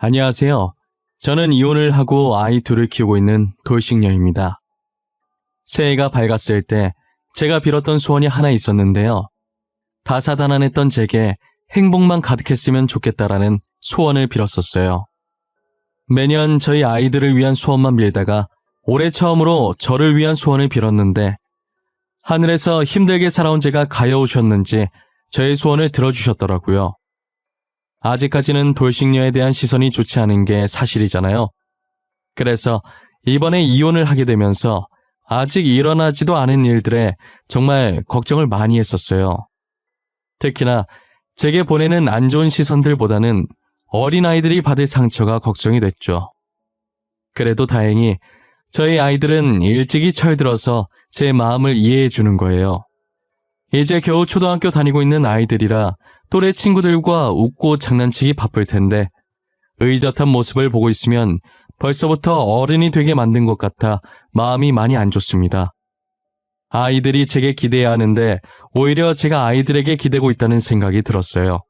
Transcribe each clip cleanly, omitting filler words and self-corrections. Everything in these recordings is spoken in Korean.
안녕하세요. 저는 이혼을 하고 아이 둘을 키우고 있는 돌싱녀입니다. 새해가 밝았을 때 제가 빌었던 소원이 하나 있었는데요. 다사다난했던 제게 행복만 가득했으면 좋겠다라는 소원을 빌었었어요. 매년 저희 아이들을 위한 소원만 빌다가 올해 처음으로 저를 위한 소원을 빌었는데 하늘에서 힘들게 살아온 제가 가여우셨는지 저의 소원을 들어주셨더라고요. 아직까지는 돌싱녀에 대한 시선이 좋지 않은 게 사실이잖아요. 그래서 이번에 이혼을 하게 되면서 아직 일어나지도 않은 일들에 정말 걱정을 많이 했었어요. 특히나 제게 보내는 안 좋은 시선들보다는 어린아이들이 받을 상처가 걱정이 됐죠. 그래도 다행히 저희 아이들은 일찍이 철들어서 제 마음을 이해해 주는 거예요. 이제 겨우 초등학교 다니고 있는 아이들이라 또래 친구들과 웃고 장난치기 바쁠 텐데 의젓한 모습을 보고 있으면 벌써부터 어른이 되게 만든 것 같아 마음이 많이 안 좋습니다. 아이들이 제게 기대해야 하는데 오히려 제가 아이들에게 기대고 있다는 생각이 들었어요.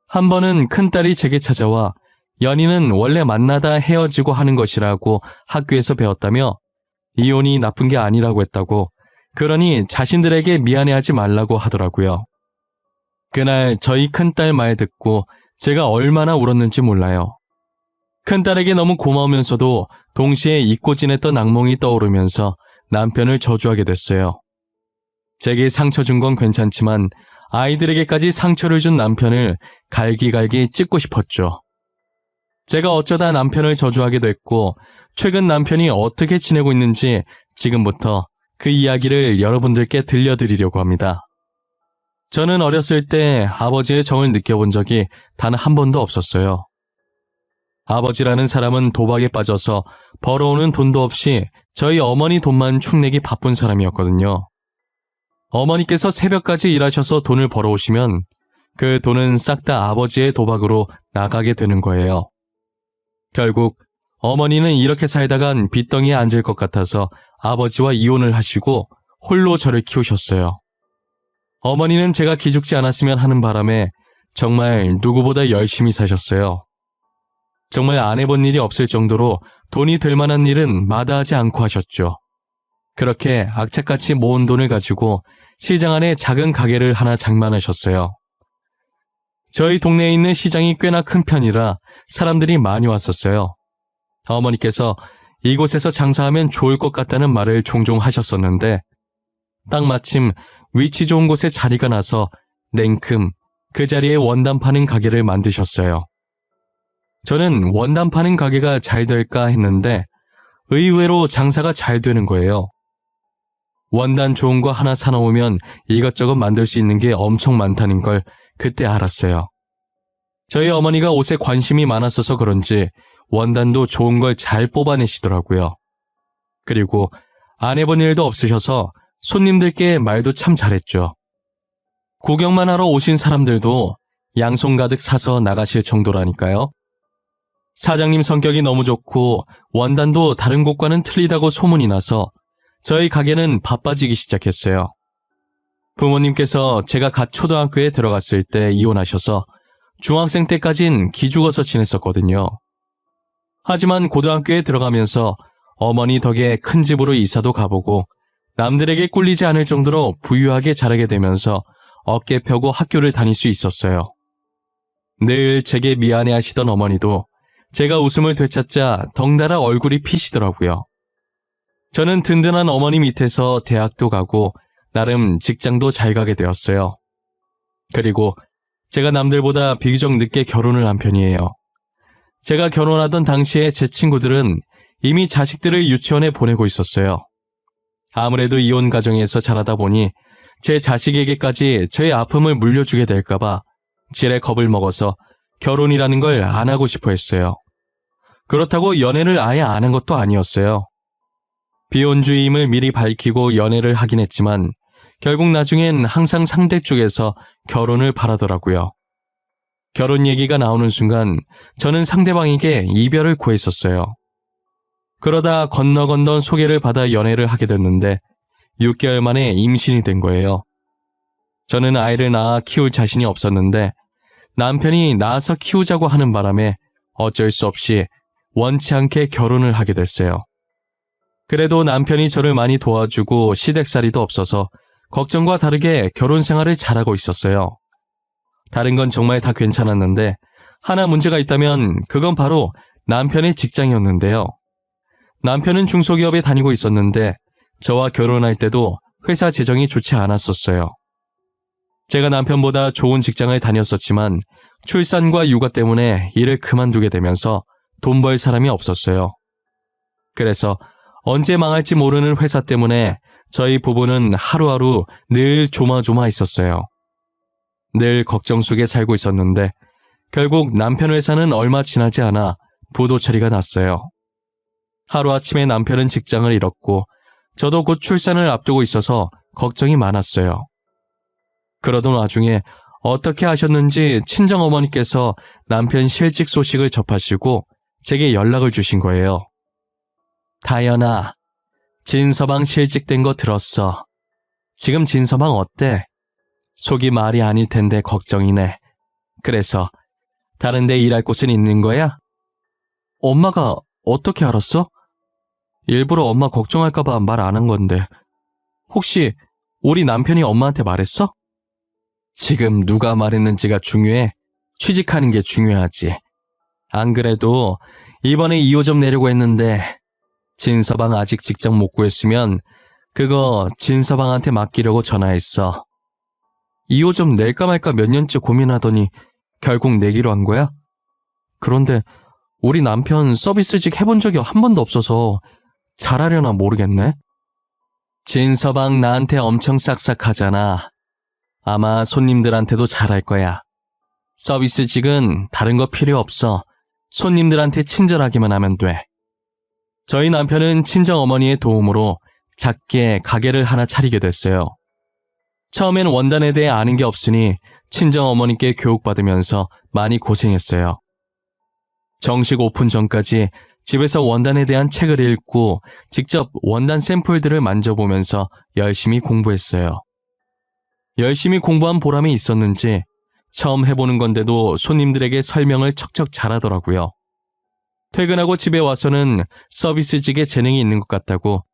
한 번은 큰딸이 제게 찾아와 연인은 원래 만나다 헤어지고 하는 것이라고 학교에서 배웠다며 이혼이 나쁜 게 아니라고 했다고, 그러니 자신들에게 미안해하지 말라고 하더라고요. 그날 저희 큰딸 말 듣고 제가 얼마나 울었는지 몰라요. 큰딸에게 너무 고마우면서도 동시에 잊고 지냈던 악몽이 떠오르면서 남편을 저주하게 됐어요. 제게 상처 준 건 괜찮지만 아이들에게까지 상처를 준 남편을 갈기갈기 찢고 싶었죠. 제가 어쩌다 남편을 저주하게 됐고 최근 남편이 어떻게 지내고 있는지 지금부터 그 이야기를 여러분들께 들려드리려고 합니다. 저는 어렸을 때 아버지의 정을 느껴본 적이 단 한 번도 없었어요. 아버지라는 사람은 도박에 빠져서 벌어오는 돈도 없이 저희 어머니 돈만 축내기 바쁜 사람이었거든요. 어머니께서 새벽까지 일하셔서 돈을 벌어오시면 그 돈은 싹 다 아버지의 도박으로 나가게 되는 거예요. 결국 어머니는 이렇게 살다간 빚덩이에 앉을 것 같아서 아버지와 이혼을 하시고 홀로 저를 키우셨어요. 어머니는 제가 기죽지 않았으면 하는 바람에 정말 누구보다 열심히 사셨어요. 정말 안 해본 일이 없을 정도로 돈이 될 만한 일은 마다하지 않고 하셨죠. 그렇게 악착같이 모은 돈을 가지고 시장 안에 작은 가게를 하나 장만하셨어요. 저희 동네에 있는 시장이 꽤나 큰 편이라 사람들이 많이 왔었어요. 어머니께서 이곳에서 장사하면 좋을 것 같다는 말을 종종 하셨었는데 딱 마침 위치 좋은 곳에 자리가 나서 냉큼 그 자리에 원단 파는 가게를 만드셨어요. 저는 원단 파는 가게가 잘 될까 했는데 의외로 장사가 잘 되는 거예요. 원단 좋은 거 하나 사놓으면 이것저것 만들 수 있는 게 엄청 많다는 걸 그때 알았어요. 저희 어머니가 옷에 관심이 많았어서 그런지 원단도 좋은 걸 잘 뽑아내시더라고요. 그리고 안 해본 일도 없으셔서 손님들께 말도 참 잘했죠. 구경만 하러 오신 사람들도 양손 가득 사서 나가실 정도라니까요. 사장님 성격이 너무 좋고 원단도 다른 곳과는 틀리다고 소문이 나서 저희 가게는 바빠지기 시작했어요. 부모님께서 제가 갓 초등학교에 들어갔을 때 이혼하셔서 중학생 때까진 기죽어서 지냈었거든요. 하지만 고등학교에 들어가면서 어머니 덕에 큰 집으로 이사도 가보고 남들에게 꿀리지 않을 정도로 부유하게 자라게 되면서 어깨 펴고 학교를 다닐 수 있었어요. 늘 제게 미안해하시던 어머니도 제가 웃음을 되찾자 덩달아 얼굴이 피시더라고요. 저는 든든한 어머니 밑에서 대학도 가고 나름 직장도 잘 가게 되었어요. 그리고 제가 남들보다 비교적 늦게 결혼을 한 편이에요. 제가 결혼하던 당시에 제 친구들은 이미 자식들을 유치원에 보내고 있었어요. 아무래도 이혼 가정에서 자라다 보니 제 자식에게까지 저의 아픔을 물려주게 될까봐 지레 겁을 먹어서 결혼이라는 걸 안 하고 싶어 했어요. 그렇다고 연애를 아예 안 한 것도 아니었어요. 비혼주의임을 미리 밝히고 연애를 하긴 했지만 결국 나중엔 항상 상대 쪽에서 결혼을 바라더라고요. 결혼 얘기가 나오는 순간 저는 상대방에게 이별을 구했었어요. 그러다 건너 소개를 받아 연애를 하게 됐는데 6개월 만에 임신이 된 거예요. 저는 아이를 낳아 키울 자신이 없었는데 남편이 낳아서 키우자고 하는 바람에 어쩔 수 없이 원치 않게 결혼을 하게 됐어요. 그래도 남편이 저를 많이 도와주고 시댁살이도 없어서 걱정과 다르게 결혼 생활을 잘하고 있었어요. 다른 건 정말 다 괜찮았는데 하나 문제가 있다면 그건 바로 남편의 직장이었는데요. 남편은 중소기업에 다니고 있었는데 저와 결혼할 때도 회사 재정이 좋지 않았었어요. 제가 남편보다 좋은 직장을 다녔었지만 출산과 육아 때문에 일을 그만두게 되면서 돈 벌 사람이 없었어요. 그래서 언제 망할지 모르는 회사 때문에 저희 부부는 하루하루 늘 조마조마했었어요. 늘 걱정 속에 살고 있었는데 결국 남편 회사는 얼마 지나지 않아 부도 처리가 났어요. 하루아침에 남편은 직장을 잃었고 저도 곧 출산을 앞두고 있어서 걱정이 많았어요. 그러던 와중에 어떻게 하셨는지 친정어머니께서 남편 실직 소식을 접하시고 제게 연락을 주신 거예요. 다연아, 진서방 실직된 거 들었어. 지금 진서방 어때? 속이 말이 아닐 텐데 걱정이네. 그래서 다른 데 일할 곳은 있는 거야? 엄마가 어떻게 알았어? 일부러 엄마 걱정할까봐 말 안 한 건데. 혹시 우리 남편이 엄마한테 말했어? 지금 누가 말했는지가 중요해. 취직하는 게 중요하지. 안 그래도 이번에 2호 내려고 했는데 진서방 아직 직장 못 구했으면 그거 진서방한테 맡기려고 전화했어. 2호 낼까 말까 몇 년째 고민하더니 결국 내기로 한 거야? 그런데 우리 남편 서비스직 해본 적이 한 번도 없어서 잘하려나 모르겠네. 진서방 나한테 엄청 싹싹하잖아. 아마 손님들한테도 잘할 거야. 서비스직은 다른 거 필요 없어. 손님들한테 친절하기만 하면 돼. 저희 남편은 친정어머니의 도움으로 작게 가게를 하나 차리게 됐어요. 처음엔 원단에 대해 아는 게 없으니 친정어머니께 교육받으면서 많이 고생했어요. 정식 오픈 전까지 집에서 원단에 대한 책을 읽고 직접 원단 샘플들을 만져보면서 열심히 공부했어요. 열심히 공부한 보람이 있었는지 처음 해보는 건데도 손님들에게 설명을 척척 잘하더라고요. 퇴근하고 집에 와서는 서비스직에 재능이 있는 것 같다고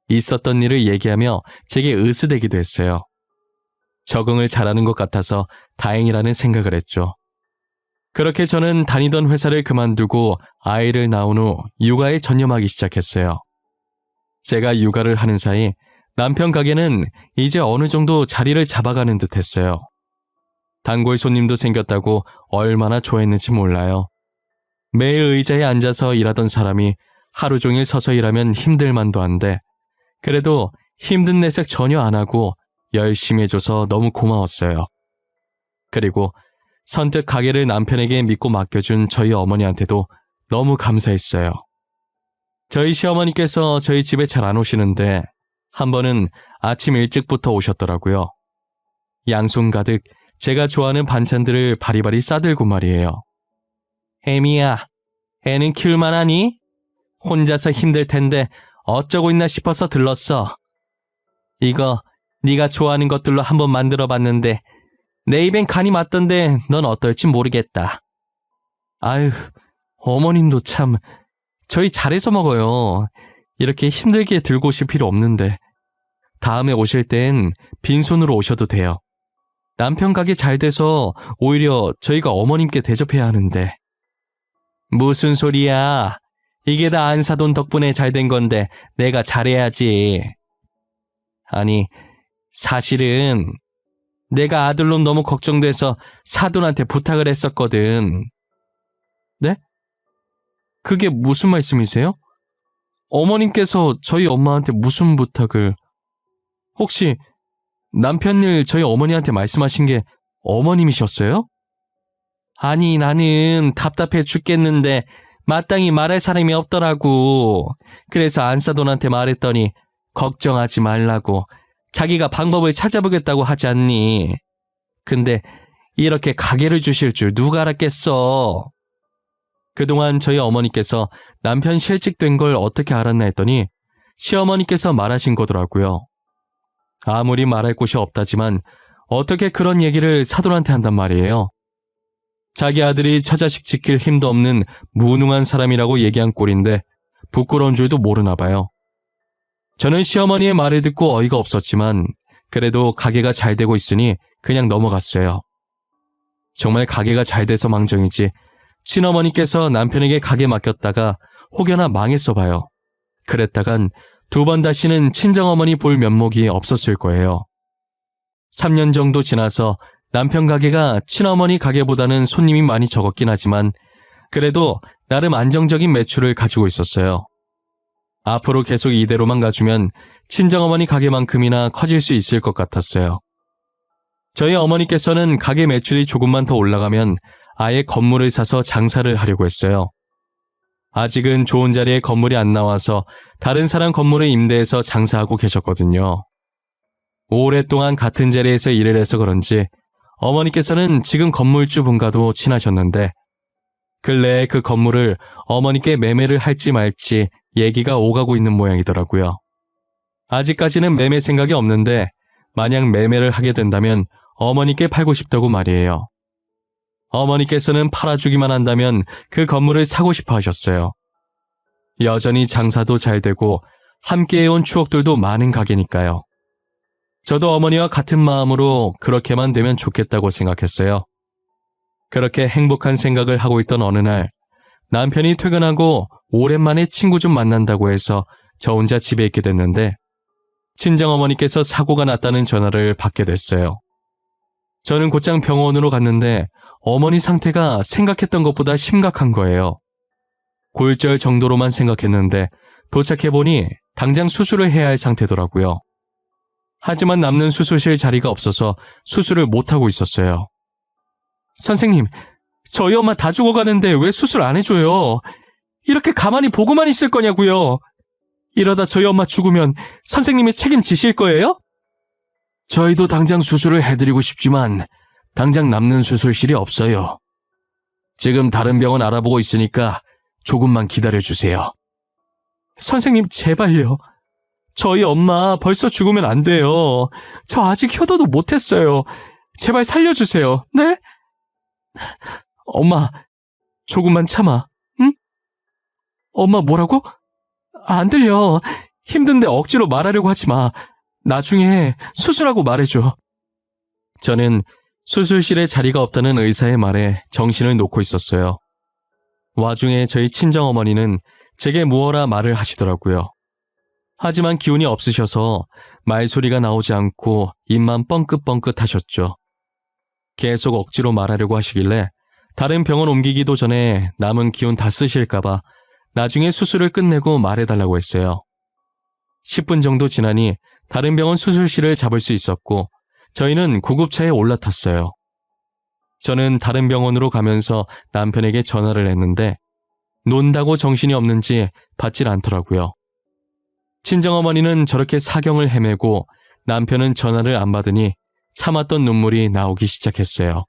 있었던 일을 얘기하며 제게 으스대기도 했어요. 적응을 잘하는 것 같아서 다행이라는 생각을 했죠. 그렇게 저는 다니던 회사를 그만두고 아이를 낳은 후 육아에 전념하기 시작했어요. 제가 육아를 하는 사이 남편 가게는 이제 어느 정도 자리를 잡아가는 듯 했어요. 단골 손님도 생겼다고 얼마나 좋아했는지 몰라요. 매일 의자에 앉아서 일하던 사람이 하루 종일 서서 일하면 힘들 만도 한데 그래도 힘든 내색 전혀 안 하고 열심히 해줘서 너무 고마웠어요. 그리고 선뜻 가게를 남편에게 믿고 맡겨준 저희 어머니한테도 너무 감사했어요. 저희 시어머니께서 저희 집에 잘 안 오시는데 한 번은 아침 일찍부터 오셨더라고요. 양손 가득 제가 좋아하는 반찬들을 바리바리 싸들고 말이에요. 혜미야, 애는 키울만하니? 혼자서 힘들 텐데 어쩌고 있나 싶어서 들렀어. 이거 네가 좋아하는 것들로 한번 만들어봤는데 내 입엔 간이 맞던데 넌 어떨지 모르겠다. 아유, 어머님도 참 저희 잘해서 먹어요. 이렇게 힘들게 들고 오실 필요 없는데. 다음에 오실 땐 빈손으로 오셔도 돼요. 남편 가게 잘 돼서 오히려 저희가 어머님께 대접해야 하는데. 무슨 소리야. 이게 다 안사돈 덕분에 잘 된 건데 내가 잘해야지. 아니, 사실은 내가 아들놈 너무 걱정돼서 사돈한테 부탁을 했었거든. 네? 그게 무슨 말씀이세요? 어머님께서 저희 엄마한테 무슨 부탁을... 혹시 남편 일 저희 어머니한테 말씀하신 게 어머님이셨어요? 아니, 나는 답답해 죽겠는데 마땅히 말할 사람이 없더라고. 그래서 안사돈한테 말했더니 걱정하지 말라고 자기가 방법을 찾아보겠다고 하지 않니. 근데 이렇게 가게를 주실 줄 누가 알았겠어. 그동안 저희 어머니께서 남편 실직된 걸 어떻게 알았나 했더니 시어머니께서 말하신 거더라고요. 아무리 말할 곳이 없다지만 어떻게 그런 얘기를 사돈한테 한단 말이에요. 자기 아들이 처자식 지킬 힘도 없는 무능한 사람이라고 얘기한 꼴인데 부끄러운 줄도 모르나 봐요. 저는 시어머니의 말을 듣고 어이가 없었지만 그래도 가게가 잘 되고 있으니 그냥 넘어갔어요. 정말 가게가 잘 돼서 망정이지 친어머니께서 남편에게 가게 맡겼다가 혹여나 망했어 봐요. 그랬다간 2번 다시는 친정어머니 볼 면목이 없었을 거예요. 3년 정도 지나서 남편 가게가 친어머니 가게보다는 손님이 많이 적었긴 하지만 그래도 나름 안정적인 매출을 가지고 있었어요. 앞으로 계속 이대로만 가주면 친정어머니 가게만큼이나 커질 수 있을 것 같았어요. 저희 어머니께서는 가게 매출이 조금만 더 올라가면 아예 건물을 사서 장사를 하려고 했어요. 아직은 좋은 자리에 건물이 안 나와서 다른 사람 건물을 임대해서 장사하고 계셨거든요. 오랫동안 같은 자리에서 일을 해서 그런지 어머니께서는 지금 건물주 분과도 친하셨는데 근래에 그 건물을 어머니께 매매를 할지 말지 얘기가 오가고 있는 모양이더라고요. 아직까지는 매매 생각이 없는데 만약 매매를 하게 된다면 어머니께 팔고 싶다고 말이에요. 어머니께서는 팔아주기만 한다면 그 건물을 사고 싶어 하셨어요. 여전히 장사도 잘 되고 함께해온 추억들도 많은 가게니까요. 저도 어머니와 같은 마음으로 그렇게만 되면 좋겠다고 생각했어요. 그렇게 행복한 생각을 하고 있던 어느 날 남편이 퇴근하고 오랜만에 친구 좀 만난다고 해서 저 혼자 집에 있게 됐는데 친정어머니께서 사고가 났다는 전화를 받게 됐어요. 저는 곧장 병원으로 갔는데 어머니 상태가 생각했던 것보다 심각한 거예요. 골절 정도로만 생각했는데 도착해보니 당장 수술을 해야 할 상태더라고요. 하지만 남는 수술실 자리가 없어서 수술을 못하고 있었어요. 선생님, 저희 엄마 다 죽어가는데 왜 수술 안 해줘요? 이렇게 가만히 보고만 있을 거냐고요? 이러다 저희 엄마 죽으면 선생님이 책임지실 거예요? 저희도 당장 수술을 해드리고 싶지만 당장 남는 수술실이 없어요. 지금 다른 병원 알아보고 있으니까 조금만 기다려주세요. 선생님, 제발요. 저희 엄마 벌써 죽으면 안 돼요. 저 아직 효도도 못했어요. 제발 살려주세요. 네? 엄마, 조금만 참아. 응? 엄마 뭐라고? 안 들려. 힘든데 억지로 말하려고 하지 마. 나중에 수술하고 말해줘. 저는 수술실에 자리가 없다는 의사의 말에 정신을 놓고 있었어요. 와중에 저희 친정어머니는 제게 무어라 말을 하시더라고요. 하지만 기운이 없으셔서 말소리가 나오지 않고 입만 뻥긋뻥긋 하셨죠. 계속 억지로 말하려고 하시길래 다른 병원 옮기기도 전에 남은 기운 다 쓰실까봐 나중에 수술을 끝내고 말해달라고 했어요. 10분 정도 지나니 다른 병원 수술실을 잡을 수 있었고 저희는 구급차에 올라탔어요. 저는 다른 병원으로 가면서 남편에게 전화를 했는데 논다고 정신이 없는지 받질 않더라고요. 친정어머니는 저렇게 사경을 헤매고 남편은 전화를 안 받으니 참았던 눈물이 나오기 시작했어요.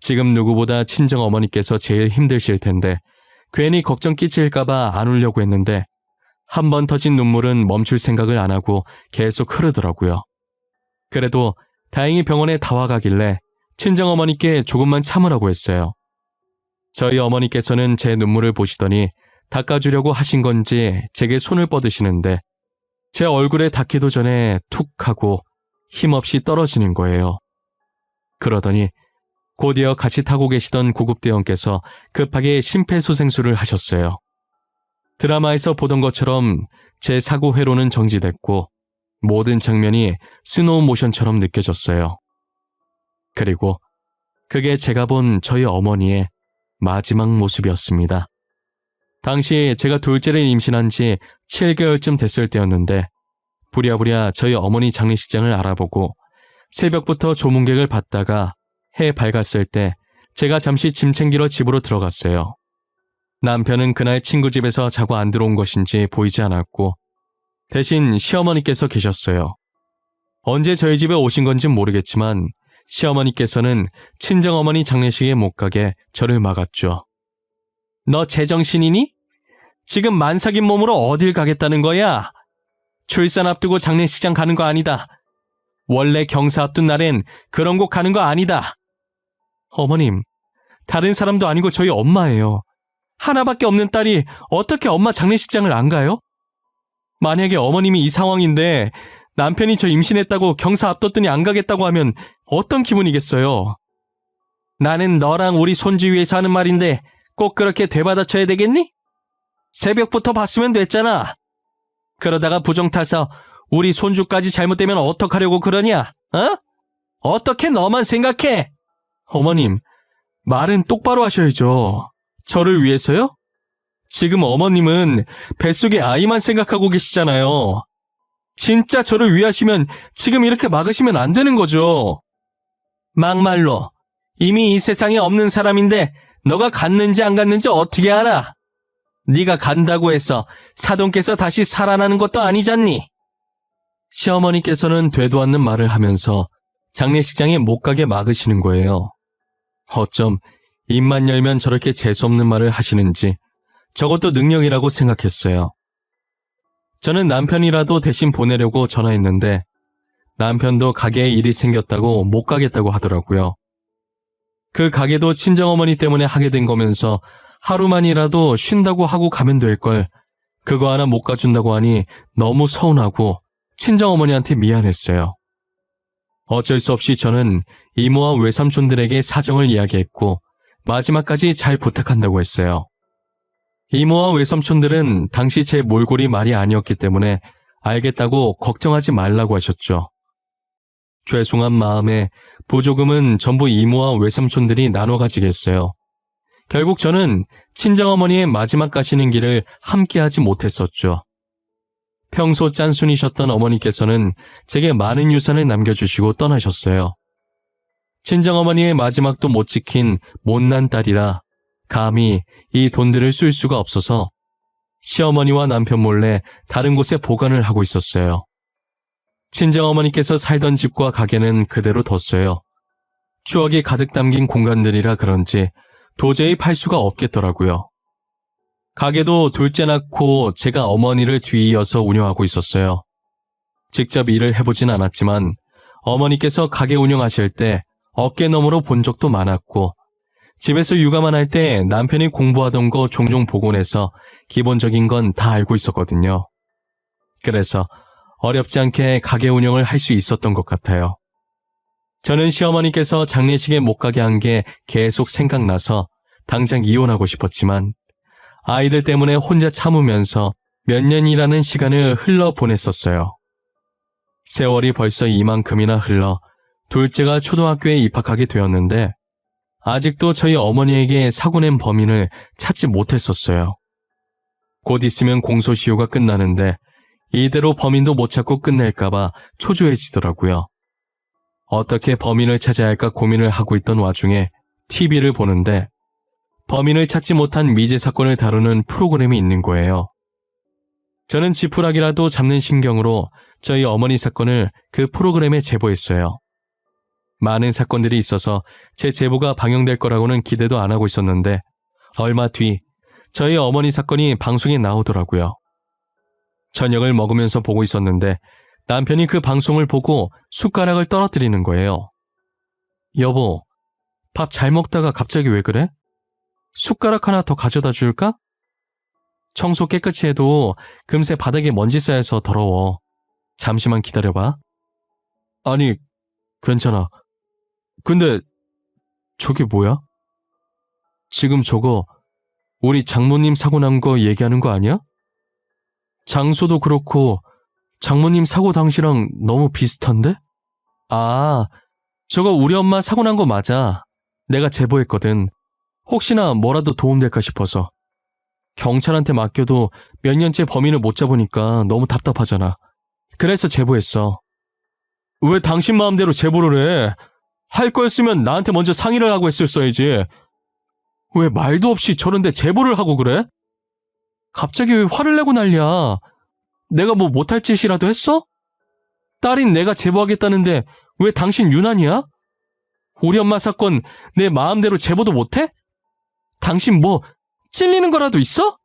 지금 누구보다 친정어머니께서 제일 힘드실 텐데 괜히 걱정 끼칠까봐 안 울려고 했는데 한 번 터진 눈물은 멈출 생각을 안 하고 계속 흐르더라고요. 그래도 다행히 병원에 다 와가길래 친정어머니께 조금만 참으라고 했어요. 저희 어머니께서는 제 눈물을 보시더니 닦아주려고 하신 건지 제게 손을 뻗으시는데 제 얼굴에 닿기도 전에 툭 하고 힘없이 떨어지는 거예요. 그러더니 곧이어 같이 타고 계시던 구급대원께서 급하게 심폐소생술을 하셨어요. 드라마에서 보던 것처럼 제 사고 회로는 정지됐고 모든 장면이 스노우 모션처럼 느껴졌어요. 그리고 그게 제가 본 저희 어머니의 마지막 모습이었습니다. 당시 제가 둘째를 임신한 지 7개월쯤 됐을 때였는데 부랴부랴 저희 어머니 장례식장을 알아보고 새벽부터 조문객을 받다가 해 밝았을 때 제가 잠시 짐 챙기러 집으로 들어갔어요. 남편은 그날 친구 집에서 자고 안 들어온 것인지 보이지 않았고 대신 시어머니께서 계셨어요. 언제 저희 집에 오신 건진 모르겠지만 시어머니께서는 친정어머니 장례식에 못 가게 저를 막았죠. 너 제정신이니? 지금 만삭인 몸으로 어딜 가겠다는 거야? 출산 앞두고 장례식장 가는 거 아니다. 원래 경사 앞둔 날엔 그런 곳 가는 거 아니다. 어머님, 다른 사람도 아니고 저희 엄마예요. 하나밖에 없는 딸이 어떻게 엄마 장례식장을 안 가요? 만약에 어머님이 이 상황인데 남편이 저 임신했다고 경사 앞뒀더니 안 가겠다고 하면 어떤 기분이겠어요? 나는 너랑 우리 손주 위해서 하는 말인데 꼭 그렇게 되받아쳐야 되겠니? 새벽부터 봤으면 됐잖아. 그러다가 부정 타서 우리 손주까지 잘못되면 어떡하려고 그러냐? 어? 어떻게 너만 생각해? 어머님, 말은 똑바로 하셔야죠. 저를 위해서요? 지금 어머님은 뱃속에 아이만 생각하고 계시잖아요. 진짜 저를 위하시면 지금 이렇게 막으시면 안 되는 거죠. 막말로 이미 이 세상에 없는 사람인데 너가 갔는지 안 갔는지 어떻게 알아? 네가 간다고 해서 사돈께서 다시 살아나는 것도 아니잖니. 시어머니께서는 되도 않는 말을 하면서 장례식장에 못 가게 막으시는 거예요. 어쩜 입만 열면 저렇게 재수없는 말을 하시는지 저것도 능력이라고 생각했어요. 저는 남편이라도 대신 보내려고 전화했는데 남편도 가게에 일이 생겼다고 못 가겠다고 하더라고요. 그 가게도 친정어머니 때문에 하게 된 거면서 하루만이라도 쉰다고 하고 가면 될 걸 그거 하나 못 가준다고 하니 너무 서운하고 친정어머니한테 미안했어요. 어쩔 수 없이 저는 이모와 외삼촌들에게 사정을 이야기했고 마지막까지 잘 부탁한다고 했어요. 이모와 외삼촌들은 당시 제 몰골이 말이 아니었기 때문에 알겠다고 걱정하지 말라고 하셨죠. 죄송한 마음에 보조금은 전부 이모와 외삼촌들이 나눠 가지겠어요. 결국 저는 친정어머니의 마지막 가시는 길을 함께하지 못했었죠. 평소 짠순이셨던 어머니께서는 제게 많은 유산을 남겨주시고 떠나셨어요. 친정어머니의 마지막도 못 지킨 못난 딸이라 감히 이 돈들을 쓸 수가 없어서 시어머니와 남편 몰래 다른 곳에 보관을 하고 있었어요. 친정어머니께서 살던 집과 가게는 그대로 뒀어요. 추억이 가득 담긴 공간들이라 그런지 도저히 팔 수가 없겠더라고요. 가게도 둘째 낳고 제가 어머니를 뒤이어서 운영하고 있었어요. 직접 일을 해보진 않았지만 어머니께서 가게 운영하실 때 어깨너머로 본 적도 많았고 집에서 육아만 할 때 남편이 공부하던 거 종종 보곤 해서 기본적인 건 다 알고 있었거든요. 그래서 어렵지 않게 가게 운영을 할 수 있었던 것 같아요. 저는 시어머니께서 장례식에 못 가게 한 게 계속 생각나서 당장 이혼하고 싶었지만 아이들 때문에 혼자 참으면서 몇 년이라는 시간을 흘러보냈었어요. 세월이 벌써 이만큼이나 흘러 둘째가 초등학교에 입학하게 되었는데 아직도 저희 어머니에게 사고 낸 범인을 찾지 못했었어요. 곧 있으면 공소시효가 끝나는데 이대로 범인도 못 찾고 끝낼까봐 초조해지더라고요. 어떻게 범인을 찾아야 할까 고민을 하고 있던 와중에 TV를 보는데 범인을 찾지 못한 미제 사건을 다루는 프로그램이 있는 거예요. 저는 지푸라기라도 잡는 심경으로 저희 어머니 사건을 그 프로그램에 제보했어요. 많은 사건들이 있어서 제 제보가 방영될 거라고는 기대도 안 하고 있었는데 얼마 뒤 저희 어머니 사건이 방송에 나오더라고요. 저녁을 먹으면서 보고 있었는데 남편이 그 방송을 보고 숟가락을 떨어뜨리는 거예요. 여보, 밥 잘 먹다가 갑자기 왜 그래? 숟가락 하나 더 가져다 줄까? 청소 깨끗이 해도 금세 바닥에 먼지 쌓여서 더러워. 잠시만 기다려봐. 아니, 괜찮아. 근데 저게 뭐야? 지금 저거 우리 장모님 사고 난 거 얘기하는 거 아니야? 장소도 그렇고 장모님 사고 당시랑 너무 비슷한데? 아, 저거 우리 엄마 사고 난 거 맞아. 내가 제보했거든. 혹시나 뭐라도 도움될까 싶어서. 경찰한테 맡겨도 몇 년째 범인을 못 잡으니까 너무 답답하잖아. 그래서 제보했어. 왜 당신 마음대로 제보를 해? 할 거였으면 나한테 먼저 상의를 하고 했었어야지. 왜 말도 없이 저런데 제보를 하고 그래? 갑자기 왜 화를 내고 난리야? 내가 뭐 못할 짓이라도 했어? 딸인 내가 제보하겠다는데 왜 당신 유난이야? 우리 엄마 사건 내 마음대로 제보도 못해? 당신 뭐 찔리는 거라도 있어?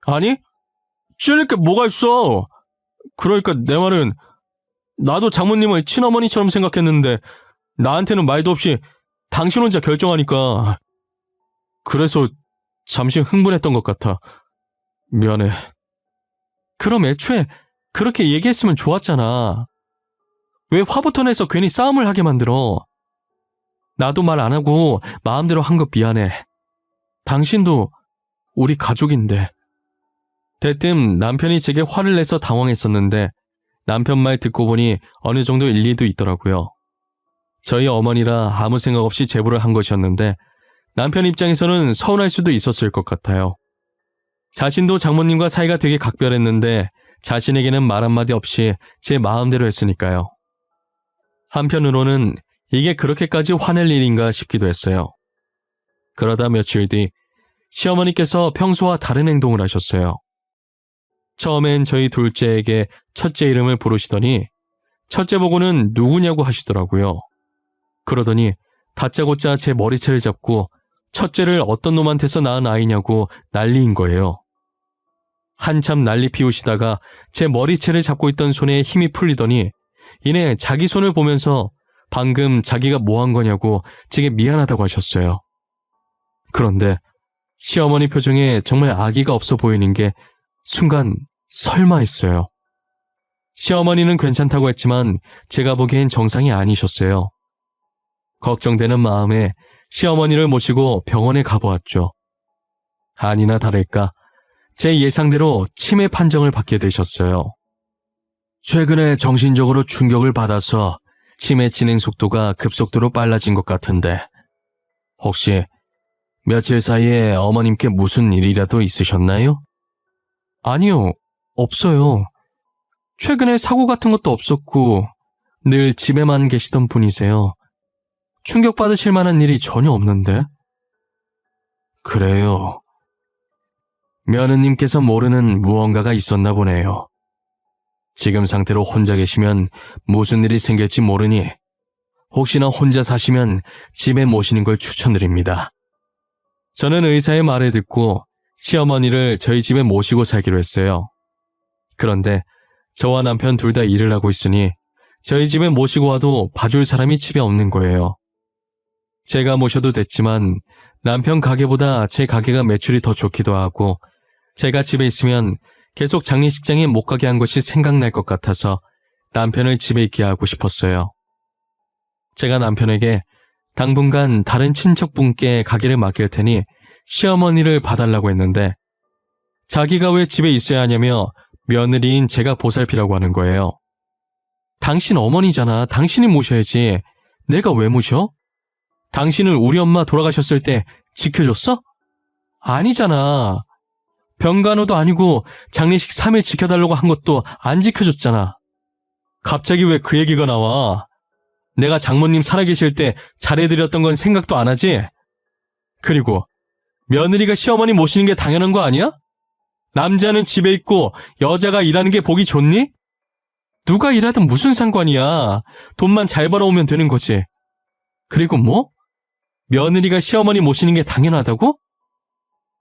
아니, 찔릴 게 뭐가 있어? 그러니까 내 말은 나도 장모님을 친어머니처럼 생각했는데 나한테는 말도 없이 당신 혼자 결정하니까 그래서 잠시 흥분했던 것 같아. 미안해. 그럼 애초에 그렇게 얘기했으면 좋았잖아. 왜 화부터 내서 괜히 싸움을 하게 만들어? 나도 말 안 하고 마음대로 한 거 미안해. 당신도 우리 가족인데. 대뜸 남편이 제게 화를 내서 당황했었는데 남편 말 듣고 보니 어느 정도 일리도 있더라고요. 저희 어머니라 아무 생각 없이 제보를 한 것이었는데 남편 입장에서는 서운할 수도 있었을 것 같아요. 자신도 장모님과 사이가 되게 각별했는데 자신에게는 말 한마디 없이 제 마음대로 했으니까요. 한편으로는 이게 그렇게까지 화낼 일인가 싶기도 했어요. 그러다 며칠 뒤 시어머니께서 평소와 다른 행동을 하셨어요. 처음엔 저희 둘째에게 첫째 이름을 부르시더니 첫째 보고는 누구냐고 하시더라고요. 그러더니 다짜고짜 제 머리채를 잡고 첫째를 어떤 놈한테서 낳은 아이냐고 난리인 거예요. 한참 난리 피우시다가 제 머리채를 잡고 있던 손에 힘이 풀리더니 이내 자기 손을 보면서 방금 자기가 뭐 한 거냐고 제게 미안하다고 하셨어요. 그런데 시어머니 표정에 정말 아기가 없어 보이는 게 순간 설마 했어요. 시어머니는 괜찮다고 했지만 제가 보기엔 정상이 아니셨어요. 걱정되는 마음에 시어머니를 모시고 병원에 가보았죠. 아니나 다를까 제 예상대로 치매 판정을 받게 되셨어요. 최근에 정신적으로 충격을 받아서 치매 진행 속도가 급속도로 빨라진 것 같은데 혹시 며칠 사이에 어머님께 무슨 일이라도 있으셨나요? 아니요, 없어요. 최근에 사고 같은 것도 없었고 늘 집에만 계시던 분이세요. 충격받으실 만한 일이 전혀 없는데. 그래요. 며느님께서 모르는 무언가가 있었나 보네요. 지금 상태로 혼자 계시면 무슨 일이 생길지 모르니 혹시나 혼자 사시면 집에 모시는 걸 추천드립니다. 저는 의사의 말을 듣고 시어머니를 저희 집에 모시고 살기로 했어요. 그런데 저와 남편 둘 다 일을 하고 있으니 저희 집에 모시고 와도 봐줄 사람이 집에 없는 거예요. 제가 모셔도 됐지만 남편 가게보다 제 가게가 매출이 더 좋기도 하고 제가 집에 있으면 계속 장례식장에 못 가게 한 것이 생각날 것 같아서 남편을 집에 있게 하고 싶었어요. 제가 남편에게 당분간 다른 친척분께 가게를 맡길 테니 시어머니를 봐달라고 했는데 자기가 왜 집에 있어야 하냐며 며느리인 제가 보살피라고 하는 거예요. 당신 어머니잖아. 당신이 모셔야지. 내가 왜 모셔? 당신은 우리 엄마 돌아가셨을 때 지켜줬어? 아니잖아. 병간호도 아니고 장례식 3일 지켜달라고 한 것도 안 지켜줬잖아. 갑자기 왜 그 얘기가 나와? 내가 장모님 살아계실 때 잘해드렸던 건 생각도 안 하지? 그리고 며느리가 시어머니 모시는 게 당연한 거 아니야? 남자는 집에 있고 여자가 일하는 게 보기 좋니? 누가 일하든 무슨 상관이야. 돈만 잘 벌어오면 되는 거지. 그리고 뭐? 며느리가 시어머니 모시는 게 당연하다고?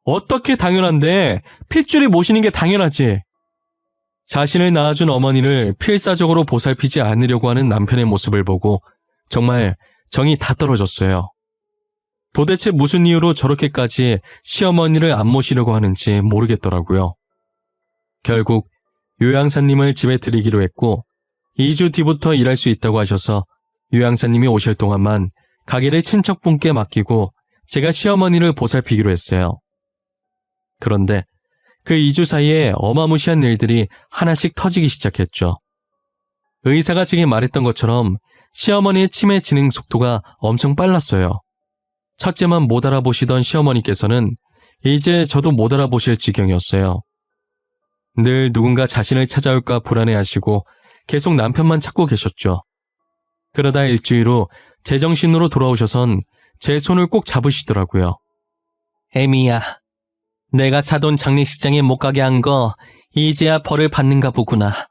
어떻게 당연한데? 핏줄이 모시는 게 당연하지. 자신을 낳아준 어머니를 필사적으로 보살피지 않으려고 하는 남편의 모습을 보고 정말 정이 다 떨어졌어요. 도대체 무슨 이유로 저렇게까지 시어머니를 안 모시려고 하는지 모르겠더라고요. 결국 요양사님을 집에 들이기로 했고 2주 뒤부터 일할 수 있다고 하셔서 요양사님이 오실 동안만 가게를 친척분께 맡기고 제가 시어머니를 보살피기로 했어요. 그런데 그 2주 사이에 어마무시한 일들이 하나씩 터지기 시작했죠. 의사가 제게 말했던 것처럼 시어머니의 치매 진행 속도가 엄청 빨랐어요. 첫째만 못 알아보시던 시어머니께서는 이제 저도 못 알아보실 지경이었어요. 늘 누군가 자신을 찾아올까 불안해하시고 계속 남편만 찾고 계셨죠. 그러다 일주일 후 제정신으로 돌아오셔선 제 손을 꼭 잡으시더라고요. 애미야, 내가 사돈 장례식장에 못 가게 한 거 이제야 벌을 받는가 보구나.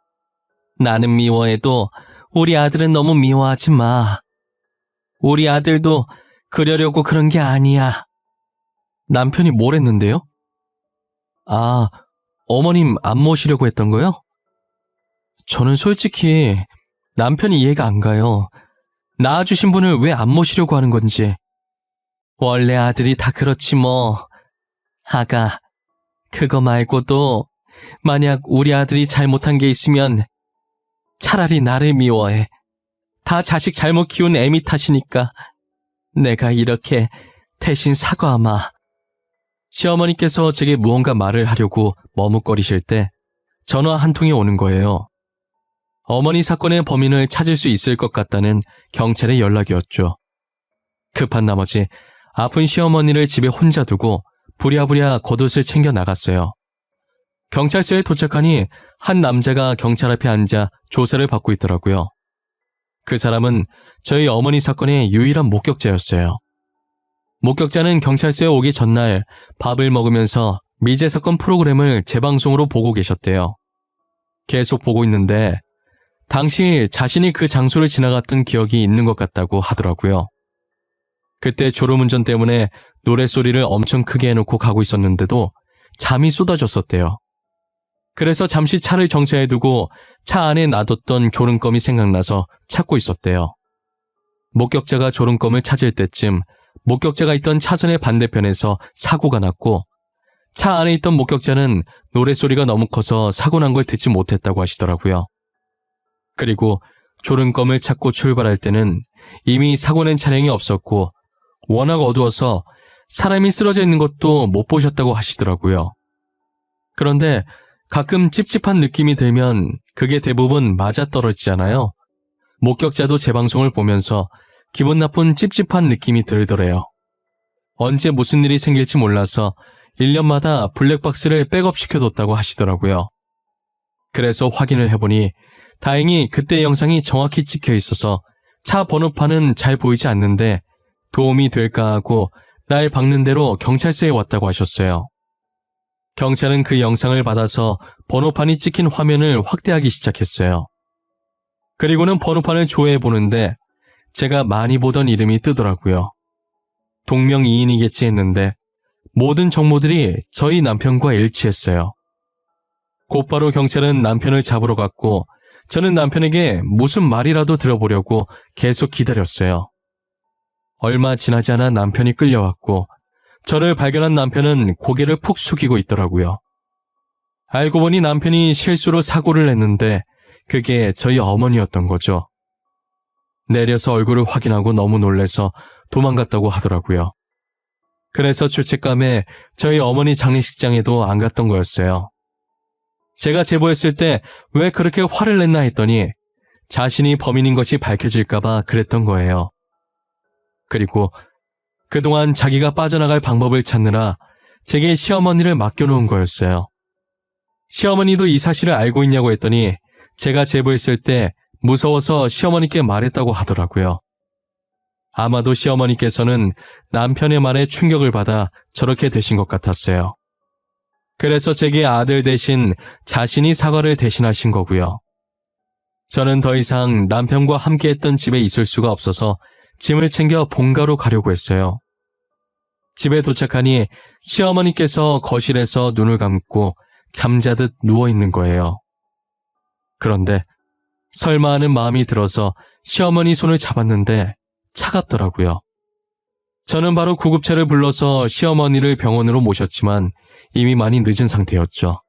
나는 미워해도 우리 아들은 너무 미워하지 마. 우리 아들도 그러려고 그런 게 아니야. 남편이 뭘 했는데요? 아, 어머님 안 모시려고 했던 거요? 저는 솔직히 남편이 이해가 안 가요. 낳아주신 분을 왜 안 모시려고 하는 건지. 원래 아들이 다 그렇지 뭐. 아가, 그거 말고도 만약 우리 아들이 잘못한 게 있으면 차라리 나를 미워해. 다 자식 잘못 키운 애미 탓이니까 내가 이렇게 대신 사과하마. 시어머니께서 제게 무언가 말을 하려고 머뭇거리실 때 전화 한 통이 오는 거예요. 어머니 사건의 범인을 찾을 수 있을 것 같다는 경찰의 연락이었죠. 급한 나머지 아픈 시어머니를 집에 혼자 두고 부랴부랴 겉옷을 챙겨 나갔어요. 경찰서에 도착하니 한 남자가 경찰 앞에 앉아 조사를 받고 있더라고요. 그 사람은 저희 어머니 사건의 유일한 목격자였어요. 목격자는 경찰서에 오기 전날 밥을 먹으면서 미제 사건 프로그램을 재방송으로 보고 계셨대요. 계속 보고 있는데 당시 자신이 그 장소를 지나갔던 기억이 있는 것 같다고 하더라고요. 그때 졸음운전 때문에 노랫소리를 엄청 크게 해놓고 가고 있었는데도 잠이 쏟아졌었대요. 그래서 잠시 차를 정차해두고 차 안에 놔뒀던 졸음껌이 생각나서 찾고 있었대요. 목격자가 졸음껌을 찾을 때쯤 목격자가 있던 차선의 반대편에서 사고가 났고 차 안에 있던 목격자는 노랫소리가 너무 커서 사고 난 걸 듣지 못했다고 하시더라고요. 그리고 졸음껌을 찾고 출발할 때는 이미 사고 낸 차량이 없었고 워낙 어두워서 사람이 쓰러져 있는 것도 못 보셨다고 하시더라고요. 그런데 가끔 찝찝한 느낌이 들면 그게 대부분 맞아떨어지잖아요. 목격자도 제 방송을 보면서 기분 나쁜 찝찝한 느낌이 들더래요. 언제 무슨 일이 생길지 몰라서 1년마다 블랙박스를 백업시켜뒀다고 하시더라고요. 그래서 확인을 해보니 다행히 그때 영상이 정확히 찍혀 있어서 차 번호판은 잘 보이지 않는데 도움이 될까 하고 날 박는 대로 경찰서에 왔다고 하셨어요. 경찰은 그 영상을 받아서 번호판이 찍힌 화면을 확대하기 시작했어요. 그리고는 번호판을 조회해보는데 제가 많이 보던 이름이 뜨더라고요. 동명이인이겠지 했는데 모든 정보들이 저희 남편과 일치했어요. 곧바로 경찰은 남편을 잡으러 갔고 저는 남편에게 무슨 말이라도 들어보려고 계속 기다렸어요. 얼마 지나지 않아 남편이 끌려왔고 저를 발견한 남편은 고개를 푹 숙이고 있더라고요. 알고 보니 남편이 실수로 사고를 냈는데 그게 저희 어머니였던 거죠. 내려서 얼굴을 확인하고 너무 놀래서 도망갔다고 하더라고요. 그래서 죄책감에 저희 어머니 장례식장에도 안 갔던 거였어요. 제가 제보했을 때 왜 그렇게 화를 냈나 했더니 자신이 범인인 것이 밝혀질까봐 그랬던 거예요. 그리고 그동안 자기가 빠져나갈 방법을 찾느라 제게 시어머니를 맡겨놓은 거였어요. 시어머니도 이 사실을 알고 있냐고 했더니 제가 제보했을 때 무서워서 시어머니께 말했다고 하더라고요. 아마도 시어머니께서는 남편의 말에 충격을 받아 저렇게 되신 것 같았어요. 그래서 제게 아들 대신 자신이 사과를 대신하신 거고요. 저는 더 이상 남편과 함께했던 집에 있을 수가 없어서 짐을 챙겨 본가로 가려고 했어요. 집에 도착하니 시어머니께서 거실에서 눈을 감고 잠자듯 누워있는 거예요. 그런데 설마 하는 마음이 들어서 시어머니 손을 잡았는데 차갑더라고요. 저는 바로 구급차를 불러서 시어머니를 병원으로 모셨지만 이미 많이 늦은 상태였죠.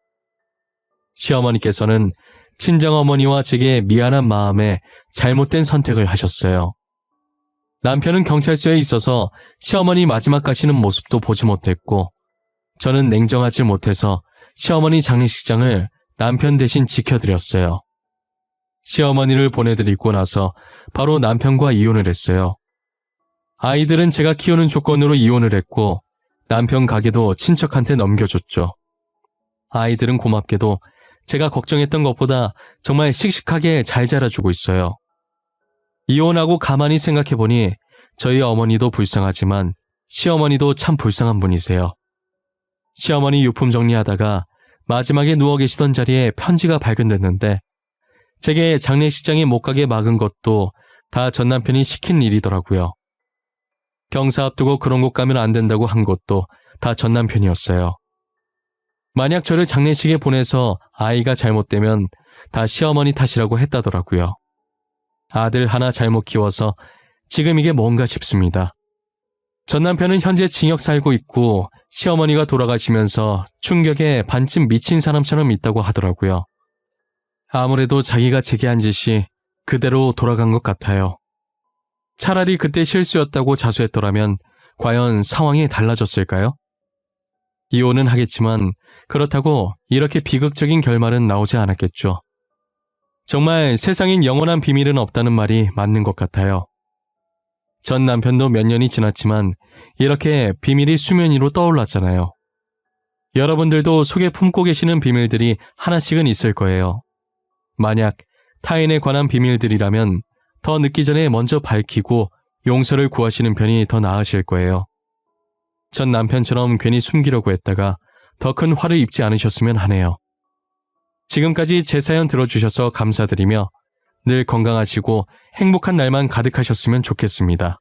시어머니께서는 친정어머니와 제게 미안한 마음에 잘못된 선택을 하셨어요. 남편은 경찰서에 있어서 시어머니 마지막 가시는 모습도 보지 못했고 저는 냉정하지 못해서 시어머니 장례식장을 남편 대신 지켜드렸어요. 시어머니를 보내드리고 나서 바로 남편과 이혼을 했어요. 아이들은 제가 키우는 조건으로 이혼을 했고 남편 가게도 친척한테 넘겨줬죠. 아이들은 고맙게도 제가 걱정했던 것보다 정말 씩씩하게 잘 자라주고 있어요. 이혼하고 가만히 생각해보니 저희 어머니도 불쌍하지만 시어머니도 참 불쌍한 분이세요. 시어머니 유품 정리하다가 마지막에 누워 계시던 자리에 편지가 발견됐는데 제게 장례식장에 못 가게 막은 것도 다 전 남편이 시킨 일이더라고요. 경사 앞두고 그런 곳 가면 안 된다고 한 것도 다 전 남편이었어요. 만약 저를 장례식에 보내서 아이가 잘못되면 다 시어머니 탓이라고 했다더라고요. 아들 하나 잘못 키워서 지금 이게 뭔가 싶습니다. 전 남편은 현재 징역 살고 있고 시어머니가 돌아가시면서 충격에 반쯤 미친 사람처럼 있다고 하더라고요. 아무래도 자기가 제게 한 짓이 그대로 돌아간 것 같아요. 차라리 그때 실수였다고 자수했더라면 과연 상황이 달라졌을까요? 이혼은 하겠지만 그렇다고 이렇게 비극적인 결말은 나오지 않았겠죠. 정말 세상엔 영원한 비밀은 없다는 말이 맞는 것 같아요. 전 남편도 몇 년이 지났지만 이렇게 비밀이 수면 위로 떠올랐잖아요. 여러분들도 속에 품고 계시는 비밀들이 하나씩은 있을 거예요. 만약 타인에 관한 비밀들이라면 더 늦기 전에 먼저 밝히고 용서를 구하시는 편이 더 나으실 거예요. 전 남편처럼 괜히 숨기려고 했다가 더 큰 화를 입지 않으셨으면 하네요. 지금까지 제 사연 들어주셔서 감사드리며 늘 건강하시고 행복한 날만 가득하셨으면 좋겠습니다.